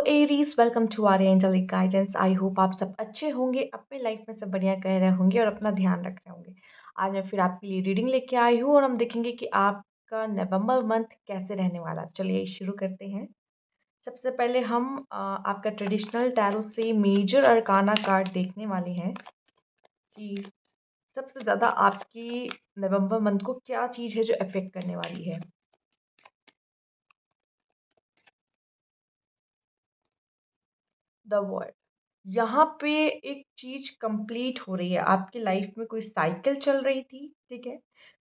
Aries welcome to our angelic guidance. I hope आप सब अच्छे होंगे, अपने लाइफ में सब बढ़िया कह रहे होंगे और अपना ध्यान रख रहे होंगे। आज मैं फिर आपके लिए रीडिंग लेके आई हूँ और हम देखेंगे कि आपका नवंबर मंथ कैसे रहने वाला है। चलिए शुरू करते हैं। सबसे पहले हम आपका ट्रेडिशनल टैरो से मेजर अरकाना कार्ड देखने वाले हैं कि सबसे ज़्यादा आपकी नवंबर मंथ को क्या चीज़ है जो अफेक्ट करने वाली है। द वर्ल्ड, यहाँ पे एक चीज़ कंप्लीट हो रही है। आपकी लाइफ में कोई साइकिल चल रही थी, ठीक है?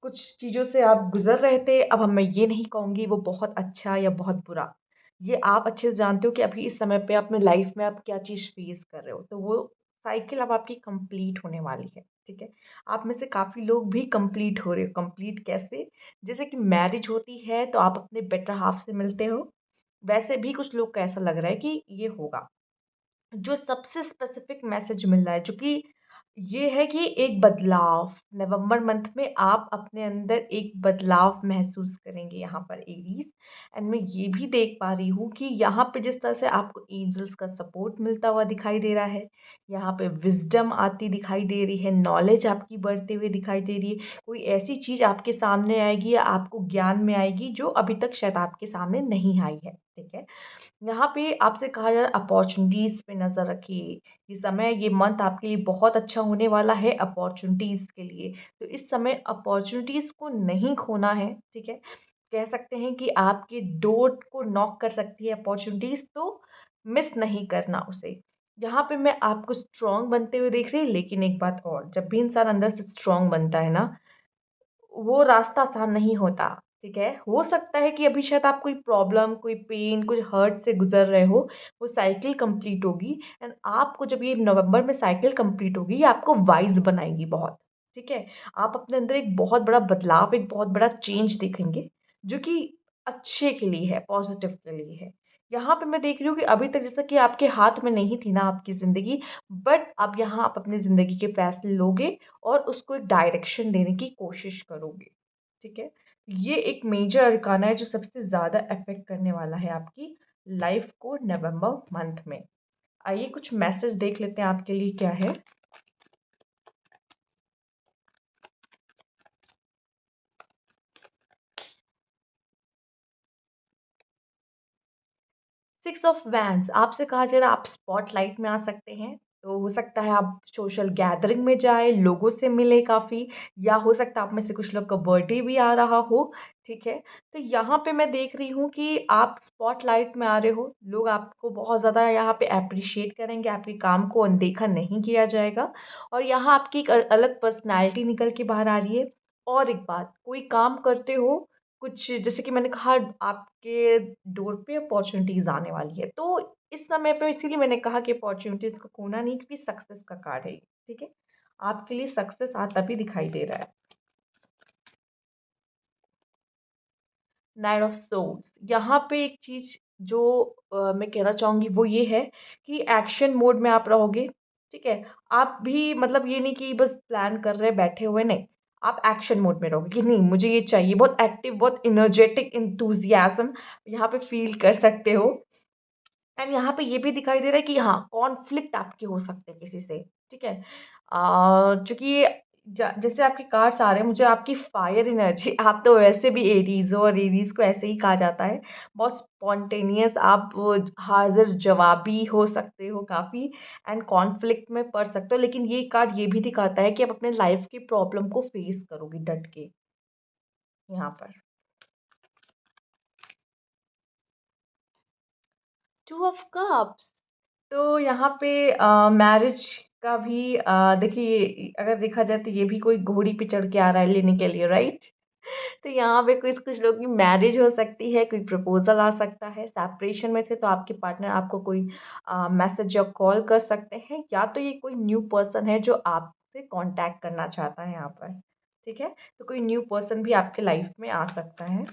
कुछ चीज़ों से आप गुज़र रहे थे। अब हम मैं ये नहीं कहूँगी वो बहुत अच्छा या बहुत बुरा। ये आप अच्छे से जानते हो कि अभी इस समय पे अपने लाइफ में आप क्या चीज़ फेस कर रहे हो। तो वो साइकिल अब आपकी कंप्लीट होने वाली है, ठीक है? आप में से काफ़ी लोग भी कंप्लीट हो रहे हो। कंप्लीट कैसे? जैसे कि मैरिज होती है तो आप अपने बेटर हाल्फ से मिलते हो, वैसे भी कुछ लोग को ऐसा लग रहा है कि ये होगा। जो सबसे स्पेसिफिक मैसेज मिल रहा है, जो कि ये है कि एक बदलाव नवंबर मंथ में आप अपने अंदर एक बदलाव महसूस करेंगे यहाँ पर एरीज। एंड मैं ये भी देख पा रही हूँ कि यहाँ पे जिस तरह से आपको एंजल्स का सपोर्ट मिलता हुआ दिखाई दे रहा है, यहाँ पे विजडम आती दिखाई दे रही है, नॉलेज आपकी बढ़ते हुए दिखाई दे रही है। कोई ऐसी चीज़ आपके सामने आएगी या आपको ज्ञान में आएगी जो अभी तक शायद आपके सामने नहीं आई है, ठीक है? यहाँ पे आपसे कहा जा रहा है अपॉर्चुनिटीज़ पे नज़र रखिए। ये मंथ आपके लिए बहुत अच्छा होने वाला है अपॉर्चुनिटीज़ के लिए। तो इस समय अपॉर्चुनिटीज़ को नहीं खोना है, ठीक है? कह सकते हैं कि आपके डोर को नॉक कर सकती है अपॉर्चुनिटीज़, तो मिस नहीं करना उसे। यहाँ पे मैं आपको स्ट्रॉन्ग बनते हुए देख रही, लेकिन एक बात और, जब भी इंसान अंदर से स्ट्रॉन्ग बनता है ना, वो रास्ता आसान नहीं होता, ठीक है? हो सकता है कि अभी शायद आप कोई प्रॉब्लम, कोई पेन, कुछ हर्ट से गुज़र रहे हो, वो साइकिल कंप्लीट होगी। एंड आपको जब ये नवंबर में साइकिल कंप्लीट होगी, ये आपको वाइज़ बनाएगी बहुत, ठीक है? आप अपने अंदर एक बहुत बड़ा बदलाव, एक बहुत बड़ा चेंज देखेंगे, जो कि अच्छे के लिए है, पॉज़िटिव के लिए है। यहाँ पे मैं देख रही हूँ कि अभी तक जैसा कि आपके हाथ में नहीं थी ना आपकी ज़िंदगी, बट अब यहाँ आप अपनी ज़िंदगी के फ़ैसले लोगे और उसको एक डायरेक्शन देने की कोशिश करोगे, ठीक है? ये एक मेजर अरकाना है जो सबसे ज़्यादा अफ़ेक्ट करने वाला है आपकी लाइफ़ को नवंबर मंथ में। आइए कुछ मैसेज देख लेते हैं आपके लिए क्या है। 6 ऑफ वैंड्स, आपसे कहा जा रहा है आप स्पॉटलाइट में आ सकते हैं। तो हो सकता है आप सोशल गैदरिंग में जाएँ, लोगों से मिलें काफ़ी, या हो सकता है आप में से कुछ लोग का बर्थडे भी आ रहा हो, ठीक है? तो यहाँ पे मैं देख रही हूँ कि आप स्पॉटलाइट में आ रहे हो, लोग आपको बहुत ज़्यादा यहाँ पे एप्रिशिएट करेंगे, आपके काम को अनदेखा नहीं किया जाएगा और यहाँ आपकी एक अलग पर्सनैलिटी निकल के बाहर आ रही है। और एक बात, कोई काम करते हो, कुछ जैसे कि मैंने कहा, आपके डोर पे अपॉर्च्युनिटीज़ आने वाली है। तो इस समय पे इसीलिए मैंने कहा कि अपॉर्च्युनिटीज़ को खोना नहीं, क्योंकि सक्सेस का कार्ड है ये, ठीक है? आपके लिए सक्सेस आता भी दिखाई दे रहा है। नाइट ऑफ सोर्ड्स, यहाँ पे एक चीज़ जो मैं कहना चाहूँगी वो ये है कि एक्शन मोड में आप रहोगे, ठीक है? आप भी मतलब ये नहीं कि बस प्लान कर रहे बैठे हुए, नहीं। आप एक्शन मोड में रहोगे कि नहीं मुझे ये चाहिए, बहुत एक्टिव, बहुत एनर्जेटिक एंथुसियाज़्म यहाँ पे फ़ील कर सकते हो। एंड यहाँ पे ये भी दिखाई दे रहा है कि हाँ, कॉन्फ्लिक्ट आपके हो सकते हैं किसी से, ठीक है? चूँकि जैसे आपके कार्ड्स आ रहे हैं, मुझे आपकी फायर एनर्जी आप तो वैसे भी एरीज़ हो और एरीज़ को ऐसे ही कहा जाता है। बहुत स्पॉन्टेनियस, आप हाज़िर-जवाबी हो सकते हो काफ़ी, एंड कॉन्फ्लिक्ट में पड़ सकते हो। लेकिन ये कार्ड ये भी दिखाता है कि आप अपने लाइफ़ की प्रॉब्लम को फ़ेस करोगे डट के, यहाँ पर। टू ऑफ कप्स, तो यहाँ पे मैरिज का भी देखिए, अगर देखा जाए तो ये भी कोई घोड़ी पे चढ़ के आ रहा है लेने के लिए, राइट? तो यहाँ पे कुछ कुछ लोगों की मैरिज हो सकती है, कोई प्रपोज़ल आ सकता है। सेपरेशन में थे तो आपके पार्टनर आपको कोई मैसेज या कॉल कर सकते हैं, या तो ये कोई न्यू पर्सन है जो आपसे कॉन्टैक्ट करना चाहता है यहाँ पर, ठीक है? तो कोई न्यू पर्सन भी आपके लाइफ में आ सकता है।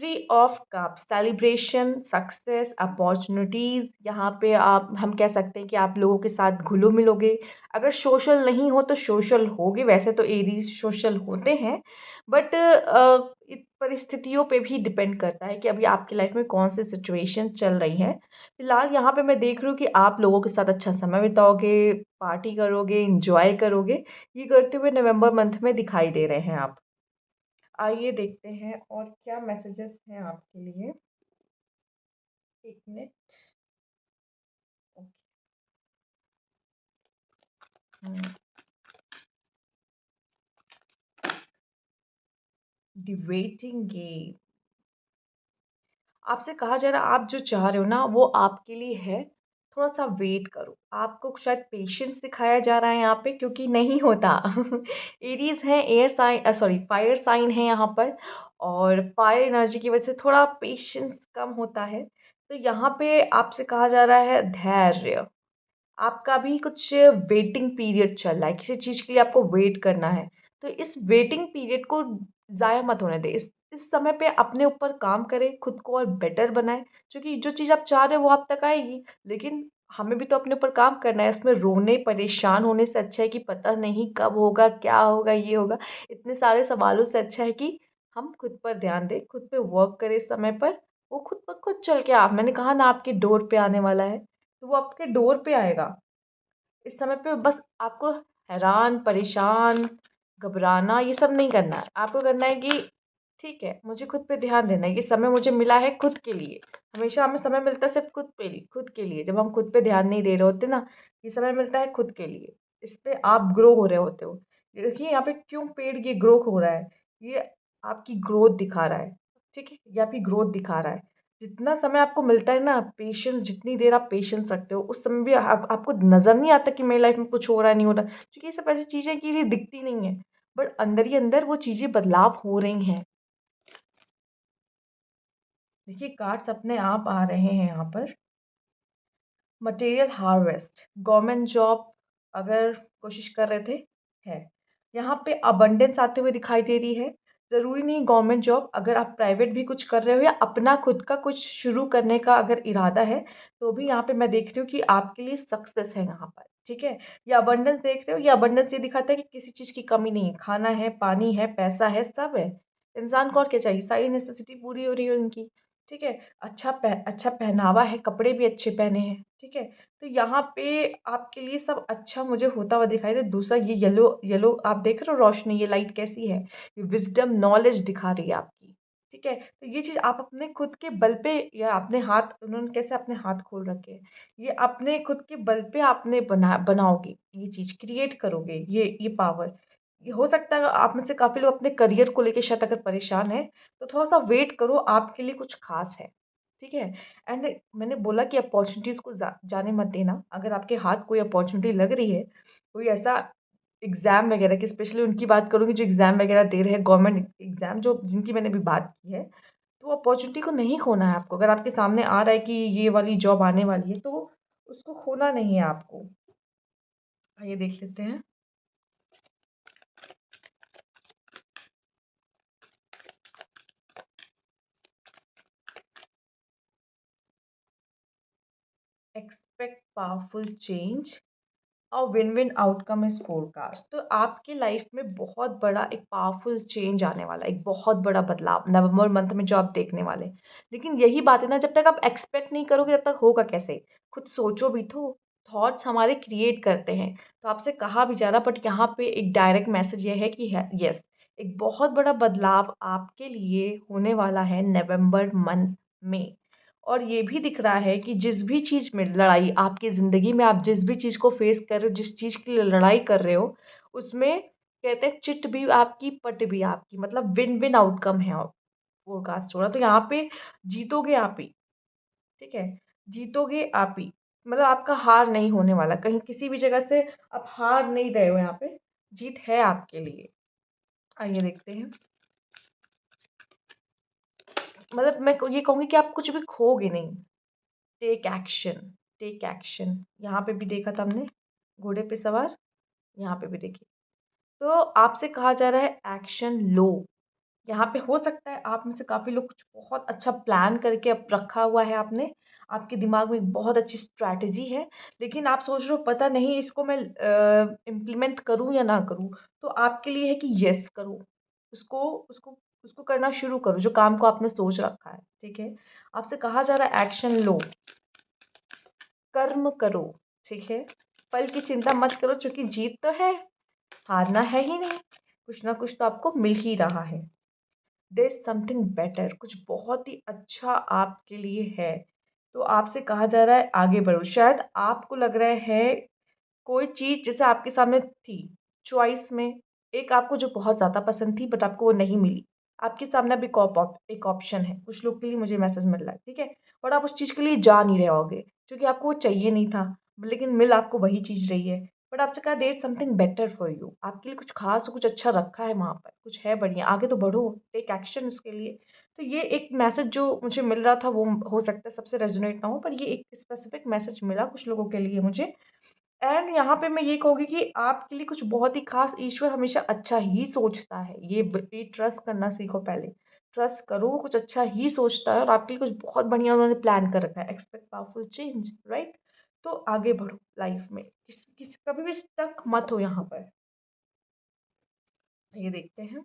Three of cup celebration success opportunities. यहाँ पे आप हम कह सकते हैं कि आप लोगों के साथ घुलो मिलोगे। अगर सोशल नहीं हो तो सोशल होगे, वैसे तो एरीज सोशल होते हैं, बट परिस्थितियों पे भी डिपेंड करता है कि अभी आपकी लाइफ में कौन सी सिचुएशन चल रही है। फिलहाल यहाँ पे मैं देख रही हूँ कि आप लोगों के साथ अच्छा समय बिताओगे, पार्टी करोगे, इंजॉय करोगे। ये करते हुए नवंबर मंथ में दिखाई दे रहे हैं आप। आइए देखते हैं और क्या मैसेजेस हैं आपके लिए। एक मिनट। The waiting game. आपसे कहा जा रहा है आप जो चाह रहे हो ना वो आपके लिए है। थोड़ा सा वेट करो, आपको शायद पेशेंस सिखाया जा रहा है यहाँ पे, क्योंकि नहीं होता। एरीज है, air sign, sorry fire sign है यहाँ पर, और फायर एनर्जी की वजह से थोड़ा पेशेंस कम होता है। तो यहाँ पे आपसे कहा जा रहा है धैर्य। आपका भी कुछ वेटिंग पीरियड चल रहा है, किसी चीज़ के लिए आपको वेट करना है। तो इस वेटिंग पीरियड को ज़ाया मत होने दें। इस समय पे अपने ऊपर काम करें, खुद को और बेटर बनाएँ, क्योंकि जो चीज़ आप चाह रहे हो वो आप तक आएगी। लेकिन हमें भी तो अपने ऊपर काम करना है। इसमें रोने, परेशान होने से अच्छा है कि पता नहीं कब होगा, क्या होगा, ये होगा। इतने सारे सवालों से अच्छा है कि हम खुद पर ध्यान दें, खुद पे वर्क करें इस समय पर। वो खुद ब खुद चल के आप मैंने कहा ना आपके डोर पे आने वाला है, तो वो आपके डोर पे आएगा। इस समय पे बस आपको हैरान, परेशान, घबराना ये सब नहीं करना है। आपको करना है कि ठीक है, मुझे खुद पे ध्यान देना है। ये समय मुझे मिला है खुद के लिए। हमेशा हमें समय मिलता है सिर्फ़ खुद के लिए। जब हम खुद पे ध्यान नहीं दे रहे होते ना, ये समय मिलता है खुद के लिए। इस पे आप ग्रो हो रहे होते हो। ये देखिए यहाँ पे क्यों पेड़ ये ग्रो हो रहा है। ये आपकी ग्रोथ दिखा रहा है, ठीक है? ये आपकी ग्रोथ दिखा रहा है। जितना समय आपको मिलता है ना, पेशेंस जितनी देर आप पेशेंस रखते हो, उस समय भी आपको नज़र नहीं आता कि मेरी लाइफ में कुछ हो रहा है, नहीं हो रहा। क्योंकि ये सब ऐसी चीज़ें हैं कि ये दिखती नहीं है, बट अंदर ही अंदर वो चीज़ें बदलाव हो रही हैं। देखिए कार्ड्स अपने आप आ रहे हैं यहाँ पर। मटेरियल हार्वेस्ट, गवर्नमेंट जॉब अगर कोशिश कर रहे थे, है। यहाँ पे अबंडेंस आते हुए दिखाई दे रही है। ज़रूरी नहीं गवर्नमेंट जॉब, अगर आप प्राइवेट भी कुछ कर रहे हो या अपना खुद का कुछ शुरू करने का अगर इरादा है, तो भी यहाँ पे मैं देख रही हूँ कि आपके लिए सक्सेस है यहाँ पर, ठीक है? ये अबंडेंस देख रहे हो, ये अबंडेंस ये दिखाता है कि किसी चीज़ की कमी नहीं है। खाना है, पानी है, पैसा है, सब है। इंसान को और क्या चाहिए? सारी नेसेसिटी पूरी हो रही है उनकी, ठीक है? अच्छा पहनावा है, कपड़े भी अच्छे पहने हैं, ठीक है? तो यहाँ पे आपके लिए सब अच्छा मुझे होता हुआ दिखाई दे। दूसरा ये येलो येलो आप देख रहे हो रोशनी, ये लाइट कैसी है? ये विज़डम नॉलेज दिखा रही है आपकी, ठीक है? तो ये चीज़ आप अपने खुद के बल पे या अपने हाथ उन्होंने कैसे अपने हाथ खोल रखे हैं, ये अपने खुद के बल पे आपने बनाओगे, ये चीज़ क्रिएट करोगे, ये पावर। ये हो सकता है आप में से काफ़ी लोग अपने करियर को लेके शायद अगर परेशान हैं, तो थोड़ा-सा वेट करो, आपके लिए कुछ ख़ास है, ठीक है? एंड मैंने बोला कि अपॉर्च्युनिटीज़ को जाने मत देना। अगर आपके हाथ कोई अपॉर्च्युनिटी लग रही है, कोई ऐसा एग्ज़ाम वगैरह की, स्पेशली उनकी बात करूँगी जो एग्ज़ाम वगैरह दे रहे हैं, गवर्नमेंट एग्ज़ाम जो जिनकी मैंने अभी बात की है, तो अपॉर्च्युनिटी को नहीं खोना है आपको। अगर आपके सामने आ रहा है कि ये वाली जॉब आने वाली है, तो उसको खोना नहीं है आपको। आइए देख लेते हैं। एक्सपेक्ट पावरफुल चेंज, और win win outcome is forecast. तो आपकी लाइफ में बहुत बड़ा एक पावरफुल चेंज आने वाला है, एक बहुत बड़ा बदलाव नवंबर मंथ में जो आप देखने वाले हैं। लेकिन यही बात है ना, जब तक आप एक्सपेक्ट नहीं करोगे तब तक होगा कैसे? खुद सोचो भी तो। थॉट्स हमारे क्रिएट करते हैं। तो आपसे कहा भी जा रहा, बट यहाँ पे एक डायरेक्ट मैसेज ये है कि है यस, एक बहुत बड़ा बदलाव आपके लिए होने वाला है नवंबर मंथ में। और ये भी दिख रहा है कि जिस भी चीज़ में लड़ाई आपकी ज़िंदगी में, आप जिस भी चीज़ को फेस कर रहे हो, जिस चीज़ के लिए लड़ाई कर रहे हो, उसमें कहते हैं चिट भी आपकी, पट भी आपकी, मतलब विन विन आउटकम है फोरकास्ट हो रहा। तो यहाँ पे जीतोगे आप ही, ठीक है? जीतोगे आप ही, मतलब आपका हार नहीं होने वाला। कहीं किसी भी जगह से आप हार नहीं रहे हो यहाँ पे, जीत है आपके लिए। आइए देखते हैं। मतलब मैं ये कहूँगी कि आप कुछ भी खोओगे नहीं। Take action, take action. यहाँ पे भी देखा था हमने, घोड़े पे सवार, यहाँ पे भी देखिए। तो आपसे कहा जा रहा है एक्शन लो, यहाँ पे हो सकता है आप में से काफ़ी लोग कुछ बहुत अच्छा प्लान करके अब रखा हुआ है आपने, आपके दिमाग में एक बहुत अच्छी स्ट्रैटेजी है, लेकिन आप सोच रहे हो पता नहीं इसको मैं इम्प्लीमेंट करूँ या ना करूँ। तो आपके लिए है कि येस करो, उसको उसको उसको करना शुरू करो जो काम को आपने सोच रखा है, ठीक है? आपसे कहा जा रहा है एक्शन लो, कर्म करो, ठीक है? फल की चिंता मत करो क्योंकि जीत तो है, हारना है ही नहीं, कुछ ना कुछ तो आपको मिल ही रहा है। देयर इज़ समथिंग बेटर, कुछ बहुत ही अच्छा आपके लिए है। तो आपसे कहा जा रहा है आगे बढ़ो। शायद आपको लग रहा है कोई चीज़ जैसे आपके सामने थी, चॉइस में एक आपको जो बहुत ज़्यादा पसंद थी बट आपको वो नहीं मिली। आपके सामने अब एक ऑप्शन है, कुछ लोग के लिए मुझे मैसेज मिल रहा है, ठीक है? और आप उस चीज़ के लिए जा नहीं रहे होगे, क्योंकि आपको वो चाहिए नहीं था, लेकिन मिल आपको वही चीज़ रही है। बट आपसे कहा there is something better for you, आपके लिए कुछ ख़ास और कुछ अच्छा रखा है वहाँ पर, कुछ है बढ़िया, आगे तो बढ़ो, टेक एक्शन उसके लिए। तो ये एक मैसेज जो मुझे मिल रहा था वो हो सकता है सबसे रेज़ोनेट ना हो, पर ये एक स्पेसिफ़िक मैसेज मिला कुछ लोगों के लिए मुझे। एंड यहाँ पे मैं ये कहूँगी कि आपके लिए कुछ बहुत ही ख़ास, ईश्वर हमेशा अच्छा ही सोचता है। ये ट्रस्ट करना सीखो पहले। ट्रस्ट करो वो कुछ अच्छा ही सोचता है और आपके लिए कुछ बहुत बढ़िया उन्होंने प्लान कर रखा है। Expect powerful change, right? तो आगे बढ़ो लाइफ़ में। कभी भी स्टक मत हो यहाँ पर। ये देखते हैं।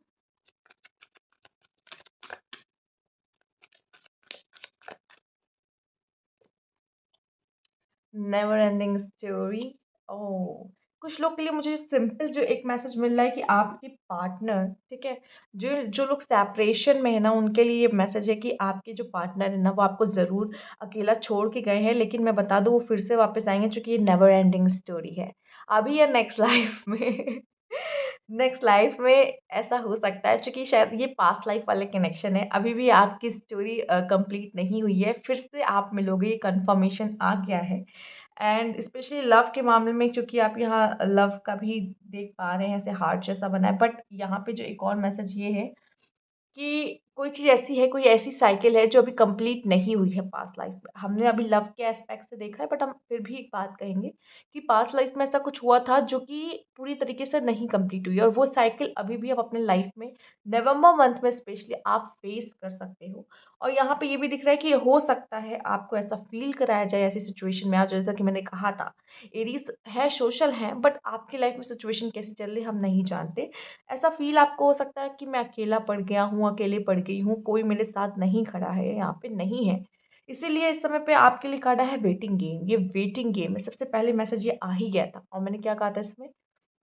Never ending story. ओह! कुछ लोग के लिए मुझे सिंपल जो एक मैसेज मिल रहा है कि आपके पार्टनर, ठीक है? जो जो लोग सेपरेशन में है ना, उनके लिए ये मैसेज है कि आपके जो पार्टनर है ना, वो आपको ज़रूर अकेला छोड़ के गए हैं, लेकिन मैं बता दूँ वो फिर से वापस आएँगे क्योंकि ये नेवर एंडिंग स्टोरी है। अभी या नेक्स्ट लाइफ़ में नेक्स्ट लाइफ़ में ऐसा हो सकता है क्योंकि शायद ये पास्ट लाइफ़ वाले कनेक्शन है। अभी भी आपकी स्टोरी कंप्लीट नहीं हुई है, फिर से आप मिलोगे, ये कन्फर्मेशन आ गया है। एंड स्पेशली लव के मामले में क्योंकि आप यहाँ लव का भी देख पा रहे हैं, ऐसे हार्ट जैसा बना है, बट यहाँ पे जो एक और मैसेज ये है कि कोई चीज़ ऐसी है, कोई ऐसी साइकिल है जो अभी कंप्लीट नहीं हुई है पास्ट लाइफ में। हमने अभी लव के एस्पेक्ट से देखा है, बट हम फिर भी एक बात कहेंगे कि पास्ट लाइफ में ऐसा कुछ हुआ था जो कि पूरी तरीके से नहीं कंप्लीट हुई है और वो साइकिल अभी भी आप अपने लाइफ में नवंबर मंथ में स्पेशली आप फेस कर सकते हो। और यहाँ पे ये भी दिख रहा है कि हो सकता है आपको ऐसा फ़ील कराया जाए ऐसी सिचुएशन में, आज जैसा कि मैंने कहा था, एरीज़ है, सोशल हैं, बट आपकी लाइफ में सिचुएशन कैसी चल रही है हम नहीं जानते। ऐसा फ़ील आपको हो सकता है कि मैं अकेला पड़ गया हूँ, अकेले पड़ गई हूँ, कोई मेरे साथ नहीं खड़ा है, यहाँ पे नहीं है। इसीलिए इस समय पे आपके लिए कार्ड है वेटिंग गेम, ये वेटिंग गेम है। सबसे पहले मैसेज ये आ ही गया था और मैंने क्या कहा था इसमें?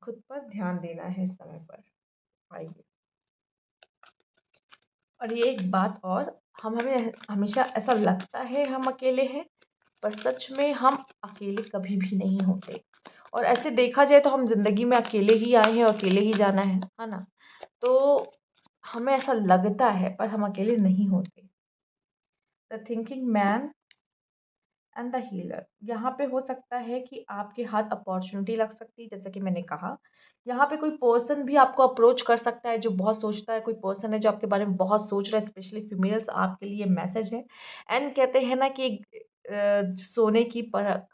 खुद पर ध्यान देना है इस समय पर। आइए, और ये एक बात और, हम हमें हमेशा ऐसा लगता है हम अकेले हैं, पर सच में हम अकेले कभी भी नहीं होते। और ऐसे देखा जाए तो हम ज़िंदगी में अकेले ही आए हैं और अकेले ही जाना है ना? तो हमें ऐसा लगता है पर हम अकेले नहीं होते। The thinking man and the healer, यहाँ पे हो सकता है कि आपके हाथ अपॉर्चुनिटी लग सकती है, जैसा कि मैंने कहा। यहाँ पे कोई पर्सन भी आपको अप्रोच कर सकता है जो बहुत सोचता है, कोई पर्सन है जो आपके बारे में बहुत सोच रहा है, स्पेशली फीमेल्स, आपके लिए मैसेज है। एंड कहते हैं ना कि सोने की परख,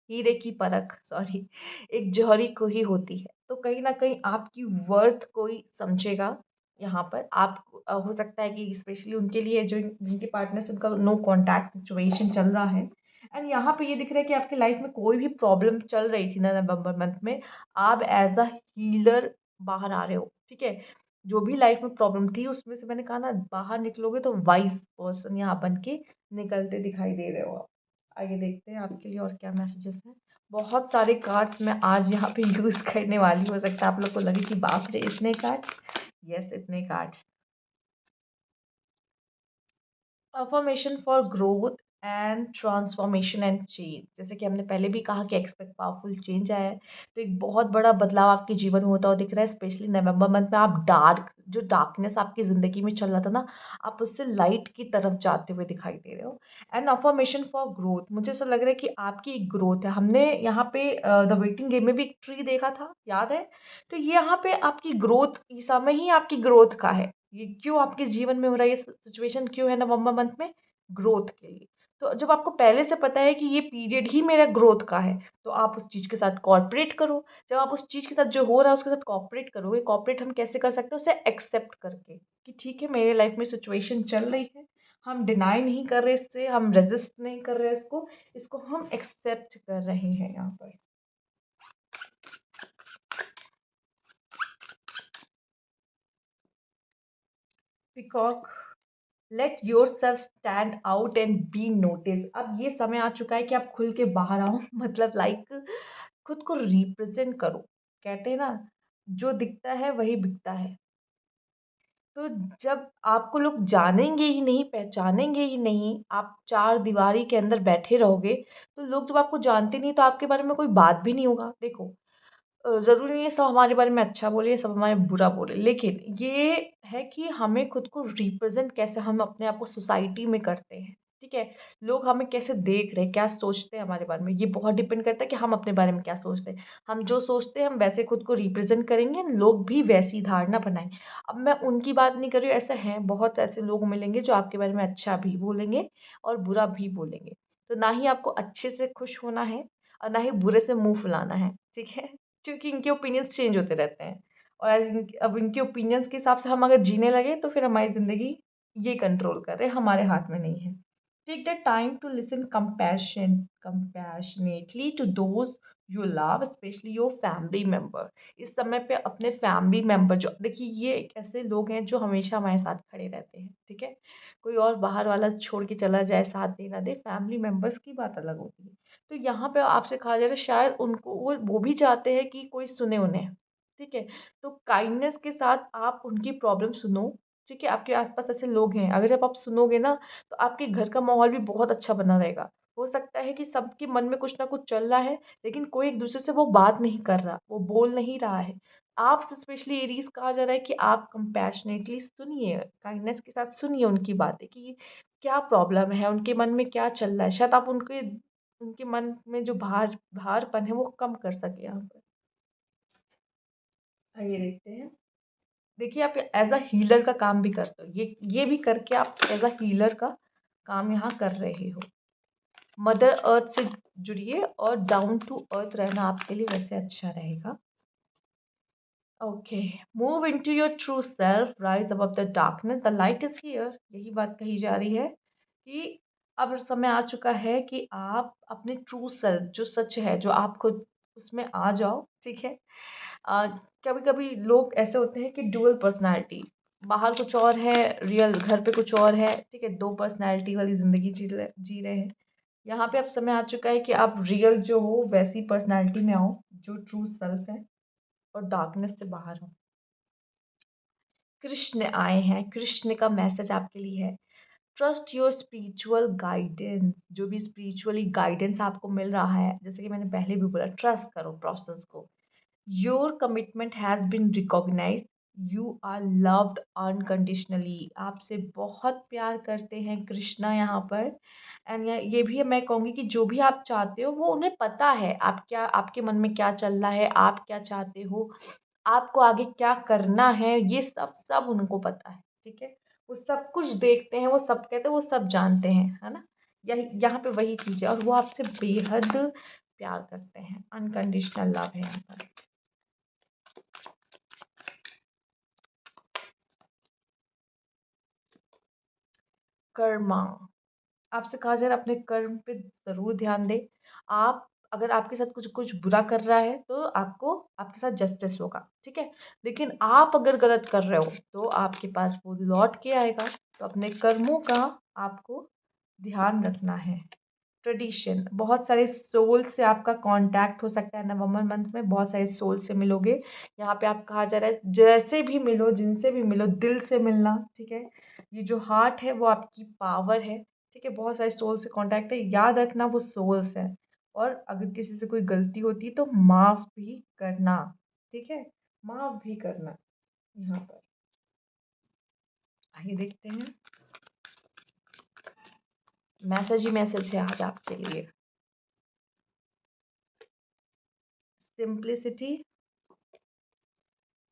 हीरे की परख, सॉरी, एक जौहरी को ही होती है। तो कहीं ना कहीं आपकी वर्थ कोई समझेगा यहाँ पर। आप हो सकता है कि स्पेशली उनके लिए जो जिनके पार्टनर से उनका नो कॉन्टैक्ट सिचुएशन चल रहा है। एंड यहाँ पे ये दिख रहा है कि आपकी लाइफ में कोई भी प्रॉब्लम चल रही थी ना नवंबर मंथ में, आप एज अ हीलर बाहर आ रहे हो, ठीक है? जो भी लाइफ में प्रॉब्लम थी उसमें से मैंने कहा ना, बाहर निकलोगे तो वाइज पर्सन यहाँ बन के निकलते दिखाई दे रहे हो आप। आइए देखते हैं आपके लिए और क्या मैसेजेस हैं। बहुत सारे कार्ड्स मैं आज यहाँ पे यूज़ करने वाली हूँ। हो सकता है आप लोग को लगे कि बाप रे इतने कार्ड्स। यस, इतने cards. Affirmation for growth and transformation and change, जैसे कि हमने पहले भी कहा कि एक्सपेक्ट पावरफुल चेंज आया है, तो एक बहुत बड़ा बदलाव आपके जीवन में होता हुआ दिख रहा है। स्पेशली नवंबर मंथ में आप जो डार्कनेस आपकी ज़िंदगी में चल रहा था ना, आप उससे लाइट की तरफ जाते हुए दिखाई दे रहे हो। एंड अफ़र्मेशन फॉर ग्रोथ, मुझे ऐसा लग रहा है कि आपकी एक ग्रोथ है। हमने यहाँ पे द वेटिंग गेम में भी एक ट्री देखा था, याद है? तो ये यहाँ पे आपकी ग्रोथ, इस समय ही आपकी ग्रोथ का है। ये क्यों आपके जीवन में हो रहा है, ये सिचुएशन क्यों है नवंबर मंथ में? ग्रोथ के लिए। तो जब आपको पहले से पता है कि ये पीरियड ही मेरा ग्रोथ का है, तो आप उस चीज़ के साथ कोऑपरेट करो। जब आप उस चीज़ के साथ जो हो रहा है उसके साथ कोऑपरेट करोगे, कोऑपरेट हम कैसे कर सकते हैं? उसे एक्सेप्ट करके कि ठीक है, मेरे लाइफ में सिचुएशन चल रही है, हम डिनाई नहीं कर रहे इससे, हम रेज़िस्ट नहीं कर रहे इसको, इसको हम एक्सेप्ट कर रहे हैं यहाँ पर। Peacock, let yourself stand out and be notice. अब ये समय आ चुका है कि आप खुल के बाहर आओ मतलब लाइक खुद को रिप्रेजेंट करो। कहते हैं ना, जो दिखता है वही बिकता है। तो जब आपको लोग जानेंगे ही नहीं, पहचानेंगे ही नहीं, आप चार दीवारी के अंदर बैठे रहोगे, तो लोग जब आपको जानते नहीं तो आपके बारे में कोई बात भी नहीं होगा। देखो, ज़रूरी नहीं है सब हमारे बारे में अच्छा बोले, सब हमारे बुरा बोले, लेकिन ये है कि हमें खुद को रिप्रेज़ेंट कैसे हम अपने आप को सोसाइटी में करते हैं, ठीक है? लोग हमें कैसे देख रहे हैं, क्या सोचते हैं हमारे बारे में, ये बहुत डिपेंड करता है कि हम अपने बारे में क्या सोचते हैं। हम जो सोचते हैं, हम वैसे खुद को रिप्रेज़ेंट करेंगे, लोग भी वैसी धारणा बनाएँगे। अब मैं उनकी बात नहीं कर रही हूँ, ऐसे हैं, बहुत ऐसे लोग मिलेंगे जो आपके बारे में अच्छा भी बोलेंगे और बुरा भी बोलेंगे। तो ना ही आपको अच्छे से खुश होना है और ना ही बुरे से मुँह फुलाना है, ठीक है? क्योंकि इनके ओपिनियंस चेंज होते रहते हैं और अब इनके ओपिनियंस के हिसाब से हम अगर जीने लगे तो फिर हमारी ज़िंदगी ये कंट्रोल कर रहे हैं, हमारे हाथ में नहीं है। Take the time to listen compassionately to those you love, specially your family member. इस समय पे अपने फैमिली मेंबर, जो देखिए ये एक ऐसे लोग हैं जो हमेशा हमारे साथ खड़े रहते हैं, ठीक है? कोई और बाहर वाला छोड़ के चला जाए, साथ दे ना दे, फैमिली मेंबर्स की बात अलग होती है। तो यहाँ पे आपसे कहा जा रहा है शायद उनको वो भी चाहते हैं कि कोई सुने उन्हें, ठीक है? तो काइंडनेस के साथ आप उनकी प्रॉब्लम सुनो, ठीक है? आपके आस-पास ऐसे लोग हैं, अगर जब आप सुनोगे ना तो आपके घर का माहौल भी बहुत अच्छा बना रहेगा। हो सकता है कि सबके मन में कुछ ना कुछ चल रहा है, लेकिन कोई एक-दूसरे से वो बात नहीं कर रहा, वो बोल नहीं रहा है। आप स्पेशली एरीज़ कहा जा रहा है कि आप कंपैशनेटली सुनिए, काइंडनेस के साथ सुनिए उनकी बातें कि क्या प्रॉब्लम है, उनके मन में क्या चल रहा है। शायद आप उनके उनके मन में जो भारपन है वो कम कर सकें यहाँ पर। आइए देखते हैं। देखिए, आप एज़ अ हीलर का काम भी करते हो। ये भी करके आप एज़ अ हीलर का काम यहाँ कर रहे हो। मदर अर्थ से जुड़िए और डाउन टू अर्थ रहना आपके लिए वैसे अच्छा रहेगा। Okay, move into your true self, rise above the darkness, the light is here. यही बात कही जा रही है कि अब समय आ चुका है कि आप अपने ट्रू सेल्फ, जो सच है, जो आप खुद, उसमें आ जाओ, ठीक है? अ, कभी-कभी लोग ऐसे होते हैं कि डुअल पर्सनैलिटी, बाहर कुछ और है, रियल घर पे कुछ और है, ठीक है? 2 पर्सनैलिटी वाली ज़िंदगी जी रहे हैं। यहाँ पे अब समय आ चुका है कि आप रियल जो हो वैसी पर्सनैलिटी में आओ, जो ट्रू सेल्फ है, और डार्कनेस से बाहर हो। कृष्ण आए हैं, कृष्ण का मैसेज आपके लिए है। ट्रस्ट योर स्पिरिचुअल गाइडेंस, जो भी स्पिरिचुअली गाइडेंस आपको मिल रहा है, जैसे कि मैंने पहले भी बोला, ट्रस्ट करो प्रोसेस को। Your commitment has been recognised, you are loved unconditionally. आपसे बहुत प्यार करते हैं कृष्णा यहाँ पर। एंड ये भी मैं कहूँगी कि जो भी आप चाहते हो वो उन्हें पता है, आप क्या, आपके मन में क्या चल रहा है, आप क्या चाहते हो, आपको आगे क्या करना है, ये सब सब उनको पता है, ठीक है? वो सब कुछ देखते हैं, वो सब कहते हैं, वो सब जानते हैं, है ना? यही यहाँ पे वही चीज़ है और वो आपसे बेहद प्यार करते हैं, अनकंडीशनल लव है यहाँ पर। कर्मा, आपसे कहा जा रहा है अपने कर्म पे ज़रूर ध्यान दें। आप, अगर आपके साथ कुछ कुछ बुरा कर रहा है तो आपको आपके साथ जस्टिस होगा, ठीक है? लेकिन आप अगर गलत कर रहे हो तो आपके पास वो लौट के आएगा। तो अपने कर्मों का आपको ध्यान रखना है। ट्रेडिशन, बहुत सारे सोल से आपका कांटेक्ट हो सकता है नवंबर मंथ में, बहुत सारे सोल से मिलोगे। यहाँ पे आप कहा जा रहा है जैसे भी मिलो, जिनसे भी मिलो, दिल से मिलना, ठीक है? ये जो हार्ट है वो आपकी पावर है, ठीक है? बहुत सारे सोल से कांटेक्ट है, याद रखना वो सोल्स हैं। और अगर किसी से कोई गलती होती है तो माफ़ भी करना, ठीक है? माफ़ भी करना यहाँ पर। आइए देखते हैं, मैसेज ही मैसेज है आज आपके लिए। सिंप्लिसिटी,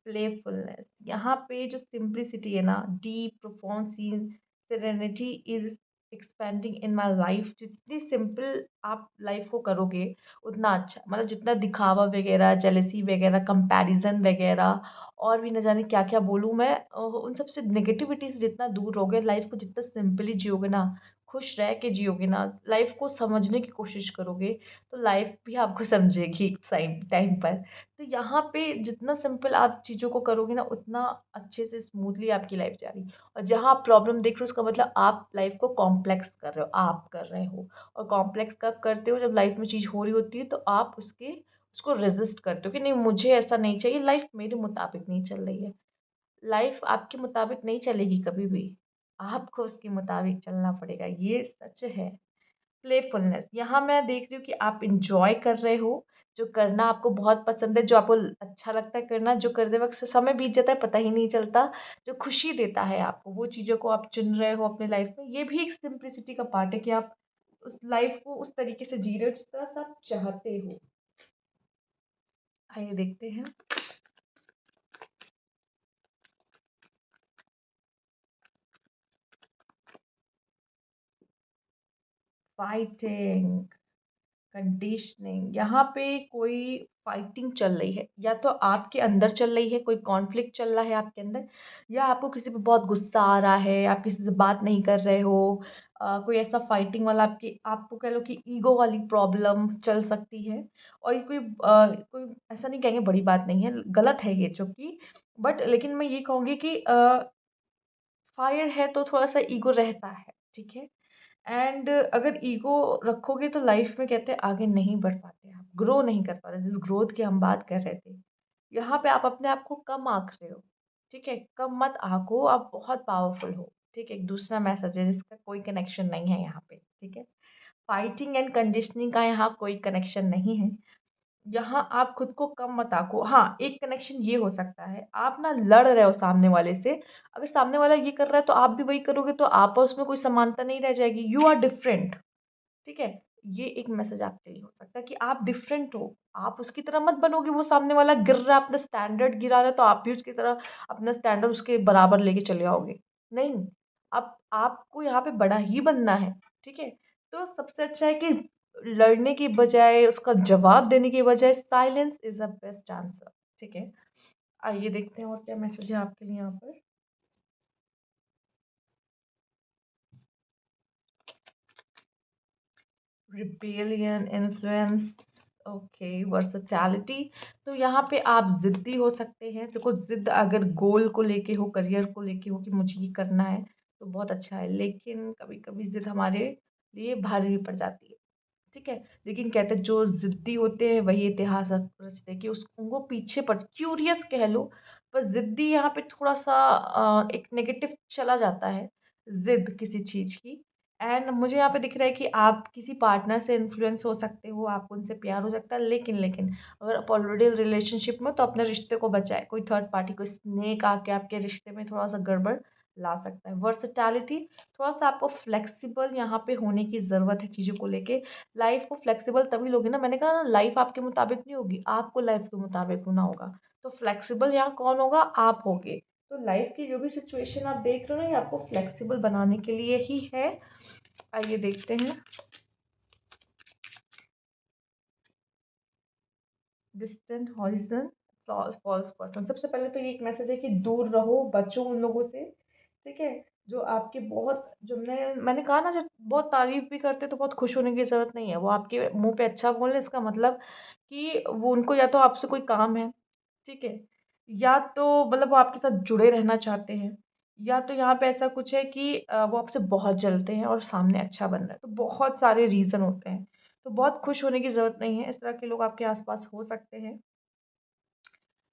प्लेफुलनेस, यहाँ पे जो सिंप्लिसिटी है ना, deep profound scene, serenity is expanding in my life, जितनी सिंपल आप लाइफ को करोगे उतना अच्छा, मतलब जितना दिखावा वगैरह, जेलेसी वगैरह, कंपैरिजन वगैरह, और भी न जाने क्या क्या बोलूँ मैं, उन सब से, नेगेटिविटी से जितना दूर रहोगे, लाइफ को जितना सिंपली जियोगे ना, खुश रह के जियोगे ना, लाइफ को समझने की कोशिश करोगे, तो लाइफ भी आपको समझेगी एक टाइम टाइम पर। तो यहाँ पे जितना सिंपल आप चीज़ों को करोगे ना, उतना अच्छे से स्मूथली आपकी लाइफ जा रही है। और जहाँ आप प्रॉब्लम देख रहे हो, उसका मतलब आप लाइफ को कॉम्प्लेक्स कर रहे हो, आप कर रहे हो। और कॉम्प्लेक्स कब करते हो? जब लाइफ में चीज़ हो रही होती है, तो आप उसको रेजिस्ट करते हो कि नहीं, मुझे ऐसा नहीं चाहिए, लाइफ मेरे मुताबिक नहीं चल रही है। लाइफ आपके मुताबिक नहीं चलेगी कभी भी, आपको उसके मुताबिक चलना पड़ेगा, ये सच है। प्लेफुलनेस, यहाँ मैं देख रही हूँ कि आप इंजॉय कर रहे हो, जो करना आपको बहुत पसंद है, जो आपको अच्छा लगता है करना, जो करते वक्त से समय बीत जाता है पता ही नहीं चलता, जो खुशी देता है आपको, वो चीज़ों को आप चुन रहे हो अपने लाइफ में। ये भी एक सिंप्लिसिटी का पार्ट है कि आप उस लाइफ को उस तरीके से जी रहे हो जिस तरह से आप चाहते हो। आइए देखते हैं। फाइटिंग, कंडीशनिंग, यहाँ पे कोई फाइटिंग चल रही है, या तो आपके अंदर चल रही है, कोई कॉन्फ्लिक्ट चल रहा है आपके अंदर, या आपको किसी पे बहुत गुस्सा आ रहा है, आप किसी से बात नहीं कर रहे हो, कोई ऐसा फाइटिंग वाला, आपको कह लो कि ईगो वाली प्रॉब्लम चल सकती है। और ये कोई ऐसा नहीं कहेंगे, बड़ी बात नहीं है, गलत है ये, जो कि बट लेकिन मैं ये कहूँगी कि फायर है तो थोड़ा सा ईगो रहता है, ठीक है। एंड अगर ईगो रखोगे तो लाइफ में कहते हैं आगे नहीं बढ़ पाते, आप ग्रो नहीं कर पाते, जिस ग्रोथ की हम बात कर रहे थे। यहाँ पे आप अपने आप को कम आंक रहे हो, ठीक है, कम मत आंको, आप बहुत पावरफुल हो, ठीक है। एक दूसरा मैसेज है जिसका कोई कनेक्शन नहीं है यहाँ पे, ठीक है। फाइटिंग एंड कंडीशनिंग का यहाँ कोई कनेक्शन नहीं है। यहाँ आप खुद को कम मत आंको। हाँ, एक कनेक्शन ये हो सकता है, आप ना लड़ रहे हो सामने वाले से, अगर सामने वाला ये कर रहा है तो आप भी वही करोगे, तो आपस में कोई समानता नहीं रह जाएगी, यू आर डिफरेंट, ठीक है। ये एक मैसेज आपके लिए हो सकता है कि आप डिफरेंट हो, आप उसकी तरह मत बनोगे, वो सामने वाला गिर रहा है, अपना स्टैंडर्ड गिरा रहा है, तो आप भी उसकी तरह अपना स्टैंडर्ड उसके बराबर लेके चले आओगे। नहीं, अब आपको यहाँ पे बड़ा ही बनना है, ठीक है। तो सबसे अच्छा है कि लड़ने की बजाय, उसका जवाब देने की बजाय, silence is the best answer, ठीक है। आइए देखते हैं और क्या मैसेज है आपके लिए यहाँ पर। Rebellion, influence, okay, versatility. तो यहाँ पे आप ज़िद्दी हो सकते हैं। देखो, ज़िद अगर गोल को लेके हो, करियर को लेके हो कि मुझे ये करना है, तो बहुत अच्छा है, लेकिन कभी कभी ज़िद हमारे लिए भारी भी पड़ जाती है, ठीक है। लेकिन कहते हैं जो ज़िद्दी होते हैं वही इतिहास रचते हैं, कि उस उनको पीछे पड़, क्यूरियस कह लो, पर ज़िद्दी यहाँ पे थोड़ा सा एक नेगेटिव चला जाता है, ज़िद किसी चीज़ की। एंड मुझे यहाँ पे दिख रहा है कि आप किसी पार्टनर से इन्फ्लुएंस हो सकते हो, आपको उनसे प्यार हो सकता है, लेकिन अगर आप ऑलरेडी रिलेशनशिप में हो, तो अपने रिश्ते को बचाए, कोई थर्ड पार्टी, कोई स्नेक आके आपके रिश्ते में थोड़ा सा गड़बड़ ला सकता है। वर्सटैलिटी, थोड़ा सा आपको फ्लेक्सिबल यहाँ पे होने की ज़रूरत है चीज़ों को लेके। लाइफ को फ्लेक्सिबल तभी लोगे ना, मैंने कहा ना, लाइफ आपके मुताबिक नहीं होगी, आपको लाइफ के मुताबिक होना होगा। तो फ्लेक्सिबल यहाँ कौन होगा? आप होगे। तो लाइफ की जो भी सिचुएशन आप देख रहे हो ना, ये आपको फ्लेक्सिबल बनाने के लिए ही है। आइए देखते हैं। Distant horizon, false person. सबसे पहले तो ये एक मैसेज है कि दूर रहो, बचो उन लोगों से, ठीक है, जो आपके बहुत, जो मैंने कहा ना, जो बहुत तारीफ भी करते, तो बहुत खुश होने की ज़रूरत नहीं है। वो आपके मुंह पे अच्छा बोल रहे, इसका मतलब कि वो, उनको या तो आपसे कोई काम है, ठीक है, या तो मतलब वो आपके साथ जुड़े रहना चाहते हैं, या तो यहाँ पे ऐसा कुछ है कि वो आपसे बहुत जलते हैं और सामने अच्छा बन रहा है। तो बहुत सारे रीज़न होते हैं, तो बहुत खुश होने की ज़रूरत नहीं है, इस तरह के लोग आपके आसपास हो सकते हैं।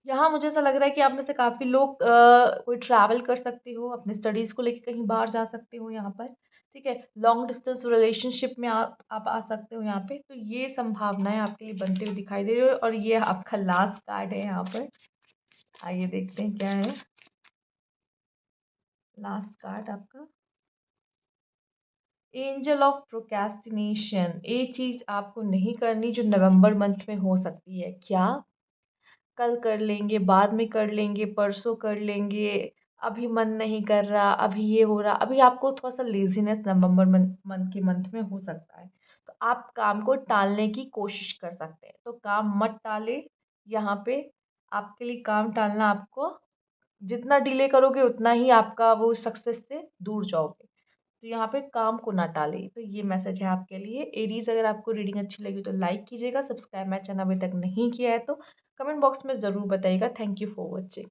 यहाँ मुझे ऐसा लग रहा है कि आप में से काफ़ी लोग कोई ट्रैवल कर सकते हो, अपनी स्टडीज़ को लेके कहीं बाहर जा सकते हो यहाँ पर, ठीक है। लॉन्ग डिस्टेंस रिलेशनशिप में आप आ सकते हो यहाँ पे। तो ये संभावनाएँ आपके लिए बनती हुई दिखाई दे रही है, और ये आपका लास्ट कार्ड है यहाँ पर। आइए देखते हैं क्या है लास्ट कार्ड आपका। एंजल ऑफ प्रोक्रेस्टिनेशन, ये चीज़ आपको नहीं करनी जो नवंबर मंथ में हो सकती है। क्या? कल कर लेंगे, बाद में कर लेंगे, परसों कर लेंगे, अभी मन नहीं कर रहा, अभी ये हो रहा, अभी आपको थोड़ा-सा लेज़ीनेस नवंबर मंथ के मंथ में हो सकता है। तो आप काम को टालने की कोशिश कर सकते हैं। तो काम मत टालें, यहाँ पे आपके लिए काम टालना आपको जितना डिले करोगे उतना ही आपका वो सक्सेस से दूर जाओगे। तो यहाँ पे काम को ना टालें। तो ये मैसेज है आपके लिए। एरीज़ अगर आपको रीडिंग अच्छी लगी तो लाइक कीजिएगा, सब्सक्राइब माय चैनल अभी तक नहीं किया है तो कमेंट बॉक्स में ज़रूर बताइएगा। Thank you for watching.